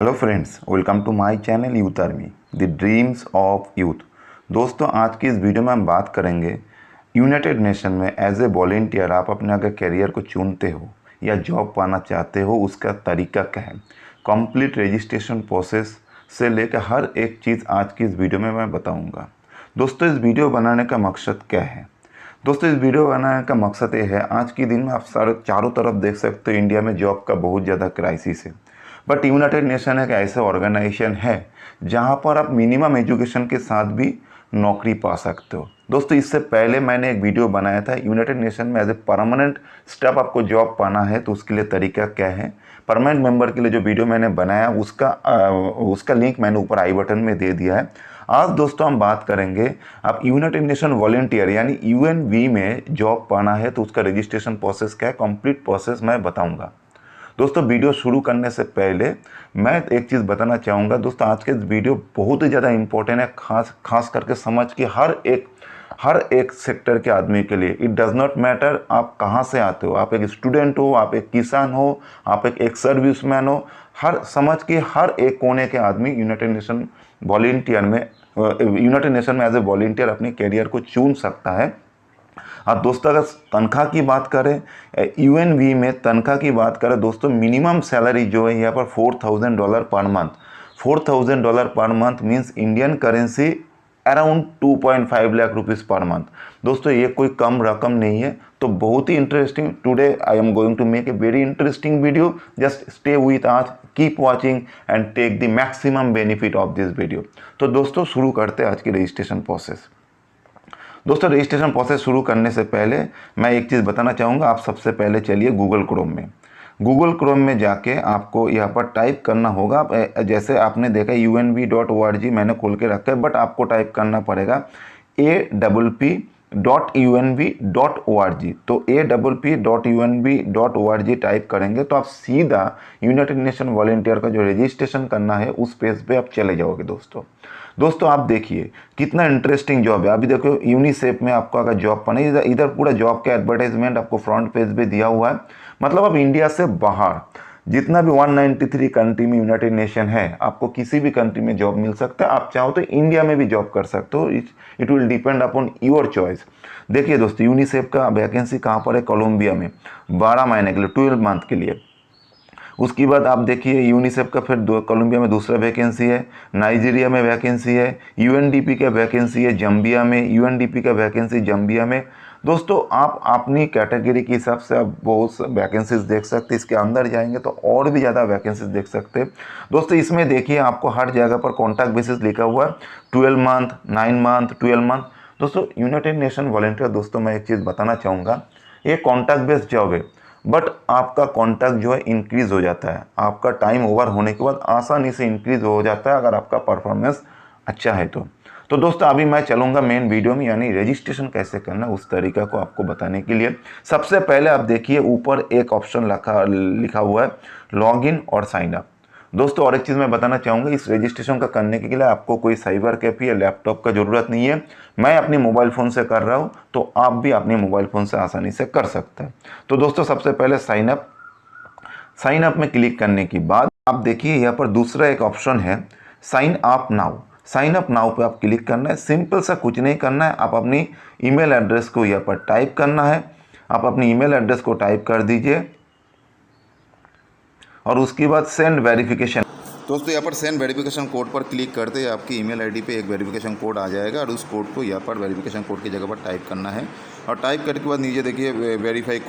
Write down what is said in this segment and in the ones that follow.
Hello friends, welcome to my channel youth army the dreams of youth. दोस्तों, आज की इस वीडियो में हम बात करेंगे यूनाइटेड नेशन में एज ए वॉलेंटियर आप अपने अगर करियर को चुनते हो या जॉब पाना चाहते हो, उसका तरीका क्या है। कंप्लीट रजिस्ट्रेशन प्रोसेस से लेकर हर एक चीज़ आज की इस वीडियो में मैं बताऊँगा। दोस्तों, इस वीडियो बनाने का मकसद क्या है। दोस्तों, इस वीडियो बनाने का मकसद ये है, आज के दिन में आप सारे चारों तरफ देख सकते हो इंडिया में जॉब का बहुत ज़्यादा क्राइसिस है। बट यूनाइटेड नेशन एक ऐसा ऑर्गेनाइजेशन है जहां पर आप मिनिमम एजुकेशन के साथ भी नौकरी पा सकते हो। दोस्तों, इससे पहले मैंने एक वीडियो बनाया था यूनाइटेड नेशन में एज ए परमानेंट स्टाफ आपको जॉब पाना है तो उसके लिए तरीका क्या है। परमानेंट मेंबर के लिए जो वीडियो मैंने बनाया उसका लिंक मैंने ऊपर आई बटन में दे दिया है। आज दोस्तों हम बात करेंगे, आप यूनाइटेड नेशन वॉलंटियर यानी यूएनवी में जॉब पाना है तो उसका रजिस्ट्रेशन प्रोसेस क्या है, कंप्लीट प्रोसेस मैं बताऊंगा। दोस्तों, वीडियो शुरू करने से पहले मैं एक चीज़ बताना चाहूँगा। दोस्तों, आज के वीडियो बहुत ही ज़्यादा इंपॉर्टेंट है, खास करके समझ के हर एक सेक्टर के आदमी के लिए। इट डज़ नॉट मैटर आप कहाँ से आते हो, आप एक स्टूडेंट हो, आप एक किसान हो, आप एक सर्विसमैन हो, समझ के हर एक कोने के आदमी यूनाइटेड नेशन में एज ए वॉलंटियर अपने करियर को चुन सकता है। और दोस्तों, अगर तनख्वाह की बात करें, यूएनवी में तनख्वाह की बात करें दोस्तों, मिनिमम सैलरी जो है यहाँ पर $4,000 per month. $4,000 per month means Indian currency around 2.5 lakh rupees per month. दोस्तों, ये कोई कम रकम नहीं है। तो बहुत ही interesting, today I am going to make a very interesting video. Just stay with us, keep watching and take the maximum benefit of this video. तो दोस्तों, शुरू करते हैं आज की रजिस्ट्रेशन प्रोसेस। दोस्तों, रजिस्ट्रेशन प्रोसेस शुरू करने से पहले मैं एक चीज़ बताना चाहूँगा। आप सबसे पहले चलिए गूगल क्रोम में जाके आपको यहाँ पर टाइप करना होगा। जैसे आपने देखा unv.org मैंने खोल के रखा है, बट आपको टाइप करना पड़ेगा APP.unv.org। तो APP.unv.org टाइप करेंगे तो आप सीधा यूनाइटेड नेशन वॉलंटियर का जो रजिस्ट्रेशन करना है उस पेज पे आप चले जाओगे। दोस्तों, आप देखिए कितना इंटरेस्टिंग जॉब है। अभी देखो यूनिसेफ में आपको अगर जॉब पाना है, इधर पूरा जॉब का एडवर्टाइजमेंट आपको फ्रंट पेज पे दिया हुआ है। मतलब अब इंडिया से बाहर जितना भी 193 कंट्री में यूनाइटेड नेशन है, आपको किसी भी कंट्री में जॉब मिल सकता है। आप चाहो तो इंडिया में भी जॉब कर सकते हो। It will depend upon your choice. देखिए दोस्तों, यूनिसेफ का वैकेंसी कहाँ पर है, कोलंबिया में 12 महीने के लिए, 12 मंथ के लिए। उसके बाद आप देखिए यूनिसेफ का फिर कोलंबिया में दूसरा वैकेंसी है, नाइजीरिया में वैकेंसी है, यूएनडीपी का वैकेंसी है जम्बिया में, यूएनडीपी का वैकेंसी जम्बिया में। दोस्तों, आप अपनी कैटेगरी के हिसाब से आप बहुत वैकेंसीज देख सकते हैं। इसके अंदर जाएंगे तो और भी ज़्यादा वैकेंसीज देख सकते हैं। दोस्तों, इसमें देखिए आपको हर जगह पर कॉन्ट्रैक्ट बेसिस लिखा हुआ है, 12 मंथ, 9 मंथ, 12 मंथ। दोस्तों, यूनाइटेड नेशन वॉलंटियर, दोस्तों मैं एक चीज़ बताना चाहूँगा, ये कॉन्ट्रैक्ट बेस्ड जॉब है, बट आपका कॉन्टैक्ट जो है इंक्रीज़ हो जाता है। आपका टाइम ओवर होने के बाद आसानी से इंक्रीज़ हो जाता है अगर आपका परफॉर्मेंस अच्छा है तो दोस्तों, अभी मैं चलूँगा मेन वीडियो में, यानी रजिस्ट्रेशन कैसे करना उस तरीका को आपको बताने के लिए। सबसे पहले आप देखिए ऊपर एक ऑप्शन लिखा हुआ है, लॉगिन और साइन अप। दोस्तों, और एक चीज़ मैं बताना चाहूँगा, इस रजिस्ट्रेशन का करने के लिए आपको कोई साइबर कैफे या लैपटॉप का ज़रूरत नहीं है। मैं अपनी मोबाइल फ़ोन से कर रहा हूँ, तो आप भी अपने मोबाइल फ़ोन से आसानी से कर सकते हैं। तो दोस्तों, सबसे पहले साइन अप में क्लिक करने के बाद आप देखिए यहाँ पर दूसरा एक ऑप्शन है, साइन अप नाउ पे आप क्लिक करना है। सिंपल सा कुछ नहीं करना है, आप अपनी ईमेल एड्रेस को यहाँ पर टाइप करना है। आप अपनी ईमेल एड्रेस को टाइप कर दीजिए और उसके बाद सेंड वेरिफिकेशन। दोस्तों, यहाँ पर सेंड वेरिफिकेशन कोड पर क्लिक करते ही आपकी ईमेल आईडी पे एक वेरिफिकेशन कोड आ जाएगा और उस कोड को यहाँ पर वेरिफिकेशन कोड की जगह पर टाइप करना है। और टाइप करने के बाद नीचे देखिए वेरीफाई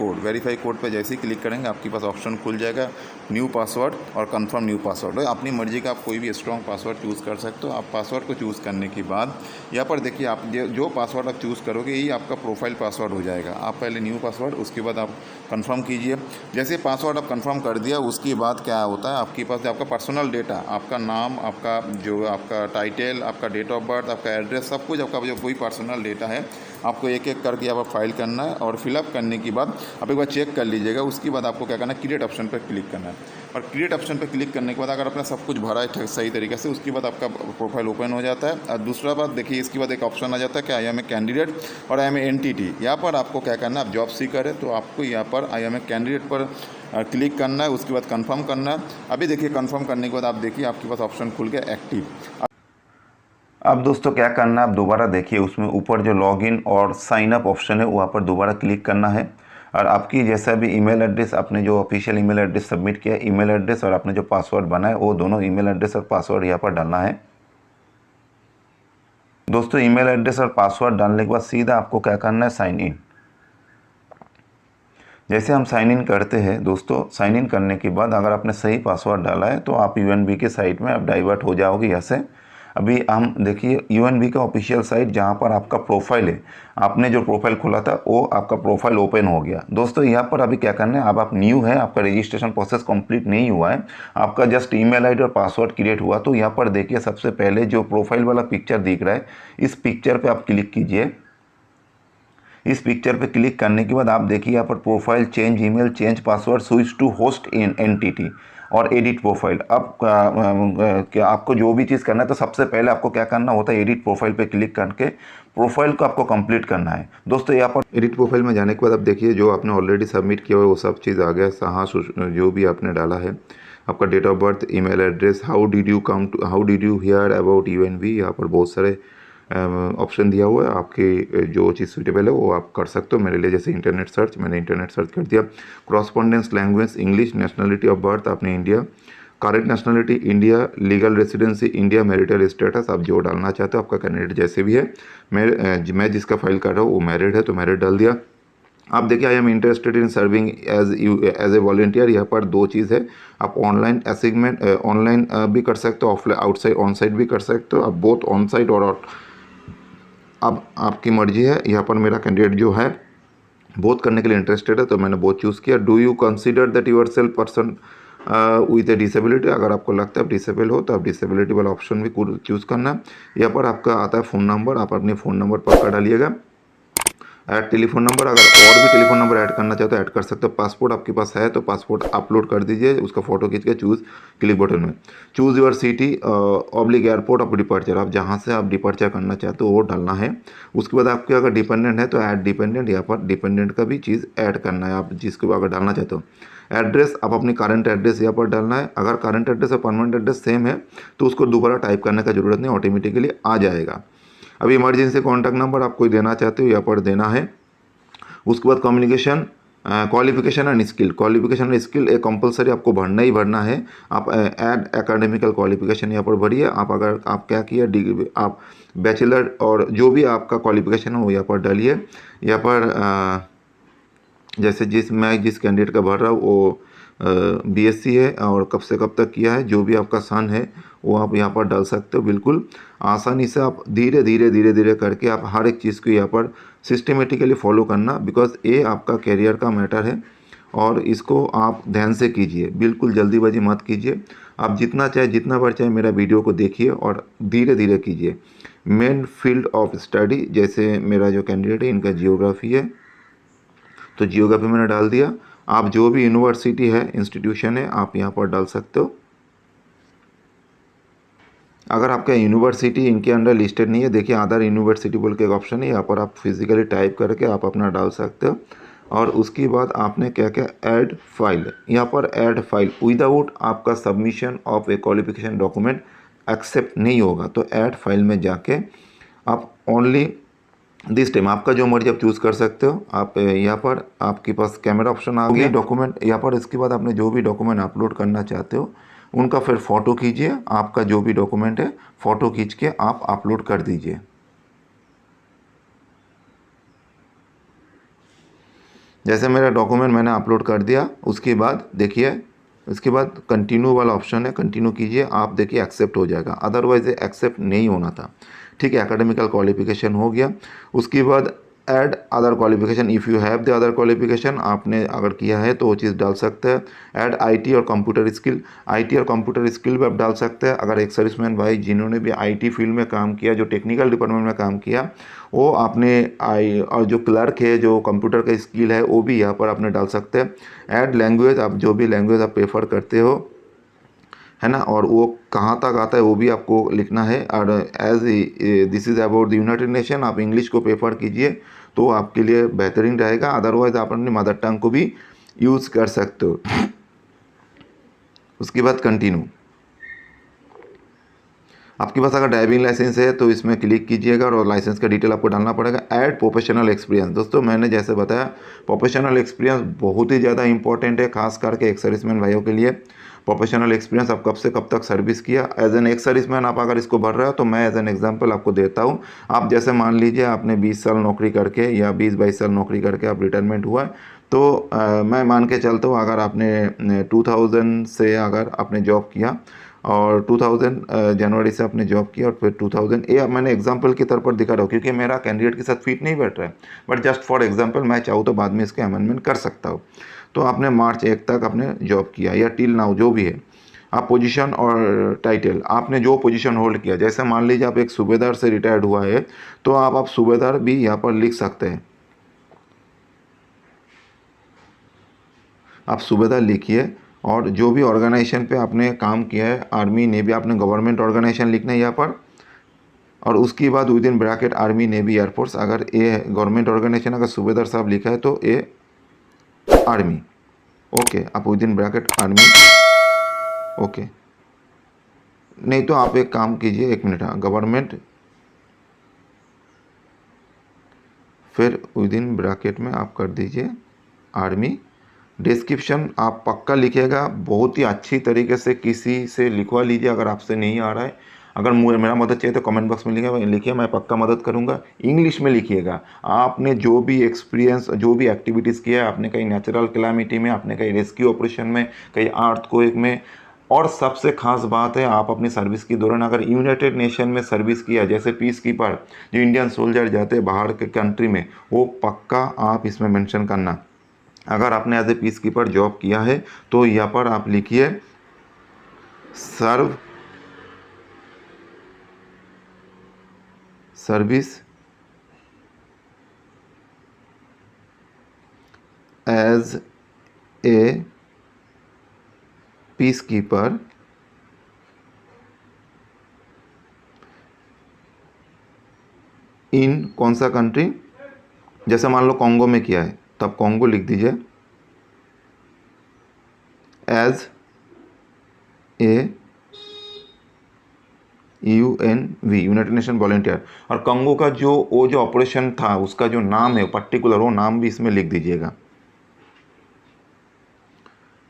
कोड पे जैसे ही क्लिक करेंगे आपके पास ऑप्शन खुल जाएगा, न्यू पासवर्ड और कंफर्म न्यू पासवर्ड। अपनी मर्जी का आप कोई भी स्ट्रॉन्ग पासवर्ड चूज़ कर सकते हो। आप पासवर्ड को चूज़ करने के बाद यहाँ पर देखिए आप जो पासवर्ड आप चूज़ करोगे यही आपका प्रोफाइल पासवर्ड हो जाएगा। आप पहले न्यू पासवर्ड, उसके बाद आप कंफर्म कीजिए। जैसे पासवर्ड आप कंफर्म कर दिया, उसके बाद क्या होता है, आपके पास आपका पर्सनल डेटा, आपका नाम, आपका टाइटल, आपका डेट ऑफ बर्थ, आपका एड्रेस, सब कुछ आपका जो कोई पर्सनल डेटा है आपको एक एक करके यहाँ पर फाइल करना है। और फिलअप करने के बाद आप एक बार चेक कर लीजिएगा। उसके बाद आपको क्या करना है, क्रिएट ऑप्शन पर क्लिक करना है। और क्रिएट ऑप्शन पर क्लिक करने के बाद अगर आपने सब कुछ भरा है सही तरीके से, उसके बाद आपका प्रोफाइल ओपन हो जाता है। और दूसरा बात देखिए, इसके बाद एक ऑप्शन आ जाता है कि आई एम ए कैंडिडेट और आई एम ए एंटिटी। यहाँ पर आपको क्या करना है, आप जॉब सीकर है तो आपको यहाँ पर आई एम ए कैंडिडेट पर क्लिक करना है, उसके बाद कंफर्म करना है। अभी देखिए कंफर्म करने के बाद आप देखिए आपके पास ऑप्शन खुल गया एक्टिव। अब दोस्तों क्या करना है, आप दोबारा देखिए उसमें ऊपर जो लॉगिन और साइन अप ऑप्शन है वहाँ पर दोबारा क्लिक करना है और आपकी जैसा भी ईमेल एड्रेस, आपने जो ऑफिशियल ईमेल एड्रेस सबमिट किया, ईमेल एड्रेस और आपने जो पासवर्ड बनाया वो दोनों ईमेल एड्रेस और पासवर्ड यहाँ पर डालना है। दोस्तों ईमेल एड्रेस और पासवर्ड डालने के बाद सीधा आपको क्या करना है, साइन इन। जैसे हम साइन इन करते हैं दोस्तों, साइन इन करने के बाद अगर आपने सही पासवर्ड डाला है तो आप यूएनबी के साइट में आप डाइवर्ट हो जाओगे यहाँ से। अभी हम देखिए यूएनबी का ऑफिशियल साइट जहाँ पर आपका प्रोफाइल है, आपने जो प्रोफाइल खोला था वो आपका प्रोफाइल ओपन हो गया। दोस्तों यहाँ पर अभी क्या करना है, अब आप न्यू है, आपका रजिस्ट्रेशन प्रोसेस कंप्लीट नहीं हुआ है, आपका जस्ट ईमेल आईडी और पासवर्ड क्रिएट हुआ। तो यहाँ पर देखिए सबसे पहले जो प्रोफाइल वाला पिक्चर दिख रहा है, इस पिक्चर पर आप क्लिक कीजिए। इस पिक्चर पे क्लिक करने के बाद आप देखिए यहाँ पर profile, change email, change password, switch to host in entity और एडिट प्रोफाइल। अब क्या आपको जो भी चीज़ करना है तो सबसे पहले आपको क्या करना होता है, एडिट प्रोफाइल पे क्लिक करके प्रोफाइल को आपको कंप्लीट करना है। दोस्तों यहाँ पर एडिट प्रोफाइल में जाने के बाद आप देखिए जो आपने ऑलरेडी सबमिट किया हुआ है वो सब चीज़ आ गया। हाँ, जो भी आपने डाला है, आपका date of birth, email address, how did you hear about UNV, यहाँ पर बहुत सारे ऑप्शन दिया हुआ है। आपकी जो चीज़ सूटेबल है वो आप कर सकते हो। मेरे लिए जैसे इंटरनेट सर्च, मैंने इंटरनेट सर्च कर दिया। Correspondence language English, nationality of birth आपने India, current nationality India, legal residency India, marital status आप जो डालना चाहते हो, आपका कैंडिडेट जैसे भी है। मैं जिसका फाइल कर रहा हूँ वो मैरिड है तो मैरिड डाल दिया। आप देखिए I am interested in serving as a volunteer. यहाँ पर दो चीज़ है, आप ऑनलाइन असाइनमेंट ऑनलाइन भी कर सकते हो, ऑफलाइन आउटसाइड ऑन साइड भी कर सकते हो। आप बोथ ऑन साइड और अब आपकी मर्जी है। यहाँ पर मेरा कैंडिडेट जो है बोथ करने के लिए इंटरेस्टेड है तो मैंने बोथ चूज़ किया। Do you consider that yourself person with a disability, अगर आपको लगता है आप डिसेबल हो तो आप डिसेबिलिटी वाला ऑप्शन भी चूज़ करना है। यहाँ पर आपका आता है फ़ोन नंबर, आप अपने फ़ोन नंबर पक्का डालिएगा। ऐड टेलीफोन नंबर, अगर और भी टेलीफोन नंबर ऐड करना चाहते हो ऐड कर सकते हो। पासपोर्ट आपके पास है तो पासपोर्ट अपलोड कर दीजिए, उसका फोटो खींच के चूज़ क्लिक बटन में। Choose your city oblique airport of departure, आप जहाँ से आप डिपार्चर करना चाहते हो वो डालना है। उसके बाद आपके अगर डिपेंडेंट है तो ऐड डिपेंडेंट, यहाँ पर डिपेंडेंट का भी चीज़ ऐड करना है आप जिसको अगर डालना चाहते हो। एड्रेस, आप अपनी करंट एड्रेस यहाँ पर डालना है। अगर करंट एड्रेस और परमानेंट एड्रेस सेम है तो उसको दोबारा टाइप करने का ज़रूरत नहीं, ऑटोमेटिकली आ जाएगा। अभी इमरजेंसी कॉन्टैक्ट नंबर आप कोई देना चाहते हो यहाँ पर देना है। उसके बाद communication qualification and skill, qualification and skill एक कंपलसरी आपको भरना ही भरना है। आप ऐड एकेडमिकल क्वालिफिकेशन यहाँ पर भरिए। आप अगर आप क्या किया डिग्री, आप बैचलर और जो भी आपका क्वालिफिकेशन है वो यहाँ पर डालिए। यहाँ पर जैसे मैं जिस कैंडिडेट का भर रहा हूँ वो बीएससी है और कब से कब तक किया है, जो भी आपका सन है वो आप यहाँ पर डाल सकते हो। बिल्कुल आसानी से आप धीरे धीरे करके आप हर एक चीज़ को यहाँ पर सिस्टमेटिकली फॉलो करना, बिकॉज ये आपका करियर का मैटर है और इसको आप ध्यान से कीजिए, बिल्कुल जल्दीबाजी मत कीजिए। आप जितना बार चाहे मेरा वीडियो को देखिए और धीरे धीरे कीजिए। मेन फील्ड ऑफ स्टडी, जैसे मेरा जो कैंडिडेट है इनका जियोग्राफी है तो जियोग्राफी मैंने डाल दिया। आप जो भी यूनिवर्सिटी है, इंस्टीट्यूशन है, आप यहाँ पर डाल सकते हो। अगर आपका यूनिवर्सिटी इनके अंडर लिस्टेड नहीं है, देखिए अदर यूनिवर्सिटी बोल के एक ऑप्शन है, यहाँ पर आप फिजिकली टाइप करके आप अपना डाल सकते हो। और उसके बाद आपने क्या क्या ऐड फाइल, यहाँ पर ऐड फाइल विदाउट आपका submission of a qualification document accept नहीं होगा। तो ऐड फाइल में जाके आप ओनली दिस टाइम आपका जो मर्जी आप चूज़ कर सकते हो। आप यहाँ पर आपके पास कैमरा ऑप्शन आ गया, डॉक्यूमेंट यहाँ पर। इसके बाद आपने जो भी डॉक्यूमेंट अपलोड करना चाहते हो उनका फिर फ़ोटो खींचिए, आपका जो भी डॉक्यूमेंट है फ़ोटो खींच के आप अपलोड कर दीजिए। जैसे मेरा डॉक्यूमेंट मैंने अपलोड कर दिया, उसके बाद देखिए इसके बाद कंटिन्यू वाला ऑप्शन है, कंटिन्यू कीजिए। आप देखिए एक्सेप्ट हो जाएगा, अदरवाइज एक्सेप्ट नहीं होना था। ठीक है, एकेडमिकल क्वालिफिकेशन हो गया। उसके बाद add other qualification, if you have the other qualification, आपने अगर किया है तो वो चीज़ डाल सकते हैं। ऐड आईटी और कंप्यूटर स्किल, आईटी और कंप्यूटर स्किल भी आप डाल सकते हैं। अगर एक सर्विसमैन भाई जिन्होंने भी आईटी फील्ड में काम किया, जो टेक्निकल डिपार्टमेंट में काम किया, वो आपने और जो क्लर्क है जो कंप्यूटर का स्किल है वो भी यहाँ पर आपने डाल सकते हैं। ऐड लैंग्वेज, आप जो भी लैंग्वेज आप प्रेफर करते हो, है ना, और वो कहाँ तक आता है वो भी आपको लिखना है। और as this is about the united nation, आप इंग्लिश को प्रेफर कीजिए तो आपके लिए बेहतरीन रहेगा। अदरवाइज़ आप अपनी मदर टंग को भी यूज़ कर सकते हो। उसके बाद कंटिन्यू। आपके पास अगर ड्राइविंग लाइसेंस है तो इसमें क्लिक कीजिएगा और लाइसेंस का डिटेल आपको डालना पड़ेगा। Add professional experience. दोस्तों मैंने जैसे बताया प्रोफेशनल एक्सपीरियंस बहुत ही ज़्यादा इंपॉर्टेंट है, खास करके एक्स सर्विसमैन भाइयों के लिए। प्रोफेशनल एक्सपीरियंस आप कब से कब तक सर्विस किया, एज एन एक्स सर्विसमैन आप अगर इसको भर रहे हो तो मैं एज एन एग्जांपल आपको देता हूँ। आप जैसे मान लीजिए आपने 20 साल नौकरी करके या 20-22 साल नौकरी करके आप रिटायरमेंट हुआ है, तो मैं मान के चलता हूँ अगर आपने 2000 से अगर आपने जॉब किया और 2000 जनवरी से आपने जॉब किया और फिर 2000, ये मैंने एग्जांपल के तौर पर दिखा रहा हूँ क्योंकि मेरा कैंडिडेट के साथ फिट नहीं बैठ रहा है, बट जस्ट फॉर एग्जांपल मैं चाहूँ तो बाद में इसके अमेंडमेंट कर सकता हूँ। तो आपने मार्च 1 तक आपने जॉब किया या टिल नाउ जो भी है, आप पोजीशन और टाइटल आपने जो पोजीशन होल्ड किया, जैसे मान लीजिए आप एक सूबेदार से रिटायर्ड हुआ है तो आप सूबेदार भी यहाँ पर लिख सकते हैं। आप सूबेदार लिखिए और जो भी ऑर्गेनाइजेशन पे आपने काम किया है, आर्मी नेवी, आपने गवर्नमेंट ऑर्गेनाइजेशन लिखना है यहाँ पर, और उसके बाद with in bracket army navy air force. अगर ये गवर्नमेंट ऑर्गेनाइजेशन अगर सूबेदार साहब लिखा है तो ये आर्मी, ओके, आप with in bracket army, okay. नहीं तो आप एक काम कीजिए, 1 मिनट, हाँ, गवर्नमेंट, फिर विद इन ब्रैकेट में आप कर दीजिए आर्मी। डिस्क्रिप्शन आप पक्का लिखिएगा, बहुत ही अच्छी तरीके से किसी से लिखवा लीजिए अगर आपसे नहीं आ रहा है। अगर मेरा मदद चाहिए तो कमेंट बॉक्स में लिखिए, मैं पक्का मदद करूंगा। इंग्लिश में लिखिएगा, आपने जो भी एक्सपीरियंस, जो भी एक्टिविटीज़ किया है, आपने कहीं नेचुरल कैलामिटी में, आपने कहीं रेस्क्यू ऑपरेशन में, कहीं अर्थक्वेक में, और सबसे खास बात है आप अपनी सर्विस के दौरान अगर यूनाइटेड नेशन में सर्विस किया, जैसे पीस कीपर जो इंडियन सोल्जर जाते हैं बाहर के कंट्री में, वो पक्का आप इसमें मेंशन करना। अगर आपने as a piece keeper job किया है तो यहाँ पर आप लिखिए service as a piece keeper in कौन सा कंट्री, जैसे मान लो कॉन्गो में किया है तब कॉन्गो लिख दीजिए as a UNV, united nation volunteer. और कॉन्गो का वो जो ऑपरेशन था उसका जो नाम है पर्टिकुलर, वो नाम भी इसमें लिख दीजिएगा।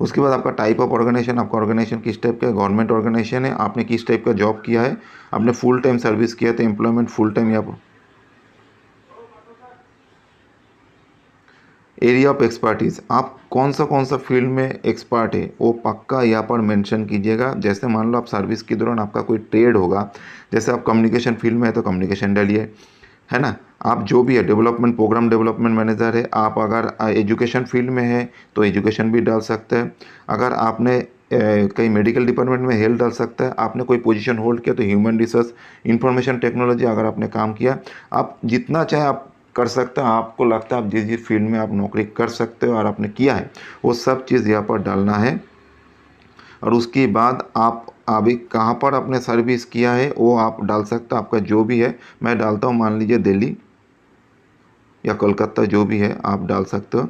उसके बाद आपका टाइप ऑफ ऑर्गेनाइजेशन, आपका ऑर्गेनाइजेशन किस टाइप का गवर्नमेंट ऑर्गेनाइजेशन है, आपने किस टाइप का जॉब किया है, आपने फुल टाइम सर्विस किया था, एम्प्लॉयमेंट फुल टाइम, या एरिया ऑफ एक्सपर्टीज़, आप कौन सा फील्ड में एक्सपर्ट है वो पक्का यहाँ पर मेंशन कीजिएगा। जैसे मान लो आप सर्विस के दौरान आपका कोई ट्रेड होगा, जैसे आप कम्युनिकेशन फील्ड में है तो कम्युनिकेशन डालिए, है ना। आप जो भी है डेवलपमेंट, प्रोग्राम डेवलपमेंट मैनेजर है, आप अगर एजुकेशन फील्ड में है तो एजुकेशन भी डाल सकते हैं। अगर आपने कहीं मेडिकल डिपार्टमेंट में हेल्थ डाल सकता है। आपने कोई पोजीशन होल्ड किया तो ह्यूमन रिसोर्स, इंफॉर्मेशन टेक्नोलॉजी अगर आपने काम किया, आप जितना चाहे आप कर सकते हैं। आपको लगता है आप जिस जिस फील्ड में आप नौकरी कर सकते हो और आपने किया है वो सब चीज़ यहाँ पर डालना है। और उसके बाद आप अभी कहाँ पर आपने सर्विस किया है वो आप डाल सकते हो, आपका जो भी है। मैं डालता हूँ मान लीजिए दिल्ली या कोलकाता, जो भी है आप डाल सकते हो।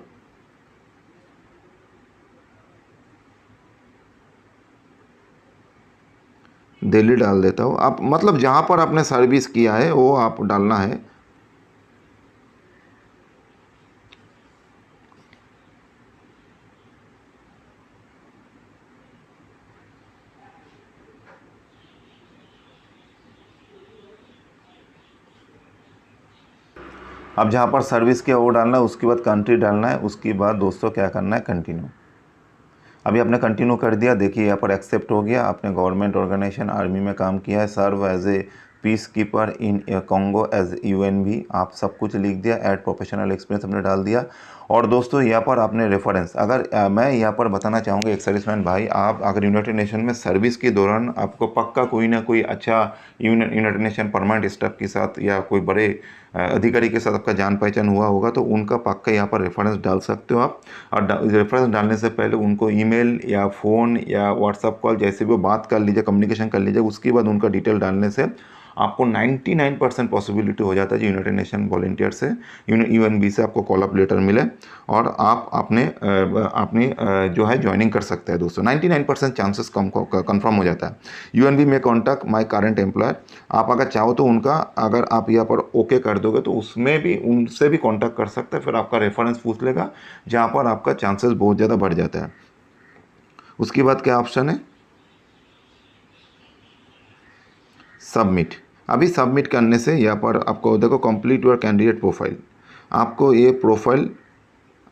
दिल्ली डाल देता हूँ। आप मतलब जहाँ पर आपने सर्विस किया है वो आप डालना है। अब जहाँ पर सर्विस किया वो डालना है, उसके बाद कंट्री डालना है, उसके बाद दोस्तों क्या करना है, कंटिन्यू। अभी आपने कंटिन्यू कर दिया, देखिए यहाँ पर एक्सेप्ट हो गया। आपने गवर्नमेंट ऑर्गेनाइजेशन आर्मी में काम किया है, serve as a piece keeper in Congo as UNV, आप सब कुछ लिख दिया। ऐड प्रोफेशनल एक्सपीरियंस हमने डाल दिया। और दोस्तों यहाँ पर आपने रेफरेंस, अगर मैं यहाँ पर बताना चाहूँगा एक सर्विसमैन भाई, आप अगर यूनाइटेड नेशन में सर्विस के दौरान आपको पक्का कोई ना कोई अच्छा यूनाइटेड नेशन परमानेंट स्टाफ के साथ या कोई बड़े अधिकारी के साथ आपका जान पहचान हुआ होगा तो उनका पक्का यहाँ पर रेफरेंस डाल सकते हो आप। और रेफरेंस डालने से पहले उनको ईमेल या फ़ोन या व्हाट्सअप कॉल जैसे भी बात कर लीजिए, कम्युनिकेशन कर लीजिए। उसके बाद उनका डिटेल डालने से आपको 99% पॉसिबिलिटी हो जाता है जो यूनाइटेड नेशन वॉलंटियर से UNV से आपको कॉल अप लेटर मिले। और आप अपनी जो है ज्वाइनिंग कर सकते हैं दोस्तों। 99% चांसेस कंफर्म हो जाता है। यूएनवी में कॉन्टैक्ट माय करंट एम्प्लॉयर, आप अगर चाहो तो उनका, अगर आप यहाँ पर ओके कर दोगे तो उसमें भी उनसे भी कॉन्टैक्ट कर सकते हैं, फिर आपका रेफरेंस पूछ लेगा, जहाँ पर आपका चांसेस बहुत ज़्यादा बढ़ जाता है। उसके बाद क्या ऑप्शन है, सबमिट। अभी सबमिट करने से यहाँ पर आपको देखो कंप्लीट योर कैंडिडेट प्रोफाइल, आपको ये प्रोफाइल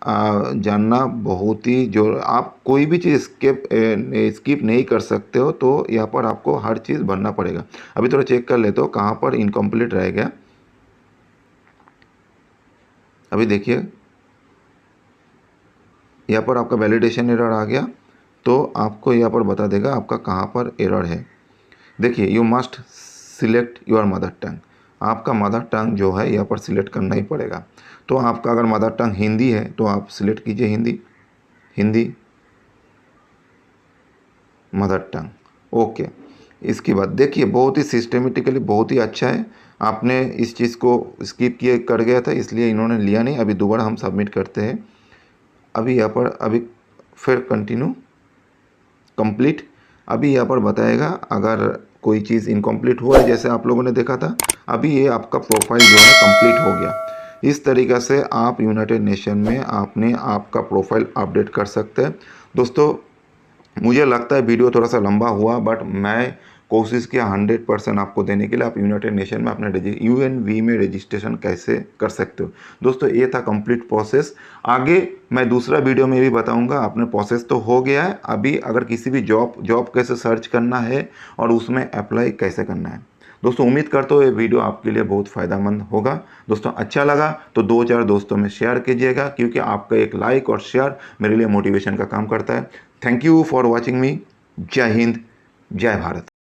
जानना बहुत ही जो, आप कोई भी चीज़ स्किप नहीं कर सकते हो, तो यहाँ पर आपको हर चीज़ भरना पड़ेगा। अभी थोड़ा चेक कर लेते हो कहाँ पर इनकम्प्लीट रह गया। अभी देखिए यहाँ पर आपका वैलिडेशन एरर आ गया, तो आपको यहाँ पर बता देगा आपका कहाँ पर एरर है। देखिए you must select your mother tongue, आपका मदर टंग जो है यहाँ पर सिलेक्ट करना ही पड़ेगा। तो आपका अगर मदर टंग हिंदी है तो आप सिलेक्ट कीजिए हिंदी मदर टंग, ओके। इसके बाद देखिए बहुत ही सिस्टमेटिकली बहुत ही अच्छा है, आपने इस चीज़ को स्किप किए कर गया था इसलिए इन्होंने लिया नहीं। अभी दोबारा हम सबमिट करते हैं। अभी यहाँ पर अभी फिर कंटिन्यू कंप्लीट। अभी यहाँ पर बताएगा अगर कोई चीज़ इनकम्प्लीट हुआ है, जैसे आप लोगों ने देखा था, अभी ये आपका प्रोफाइल जो है कंप्लीट हो गया। इस तरीक़े से आप यूनाइटेड नेशन में आपने आपका प्रोफाइल अपडेट कर सकते हैं। दोस्तों मुझे लगता है वीडियो थोड़ा सा लंबा हुआ, बट मैं कोशिश किया 100% आपको देने के लिए। आप यूनाइटेड नेशन में अपने यूएनवी में रजिस्ट्रेशन कैसे कर सकते हो। दोस्तों ये था कंप्लीट प्रोसेस। आगे मैं दूसरा वीडियो में भी बताऊंगा। अपने प्रोसेस तो हो गया है, अभी अगर किसी भी जॉब कैसे सर्च करना है और उसमें अप्लाई कैसे करना है। दोस्तों उम्मीद करता हूँ ये वीडियो आपके लिए बहुत फ़ायदेमंद होगा। दोस्तों अच्छा लगा तो 2-4 दोस्तों में शेयर कीजिएगा, क्योंकि आपका एक लाइक और शेयर मेरे लिए मोटिवेशन का काम करता है। थैंक यू फॉर वॉचिंग मी। जय हिंद, जय भारत।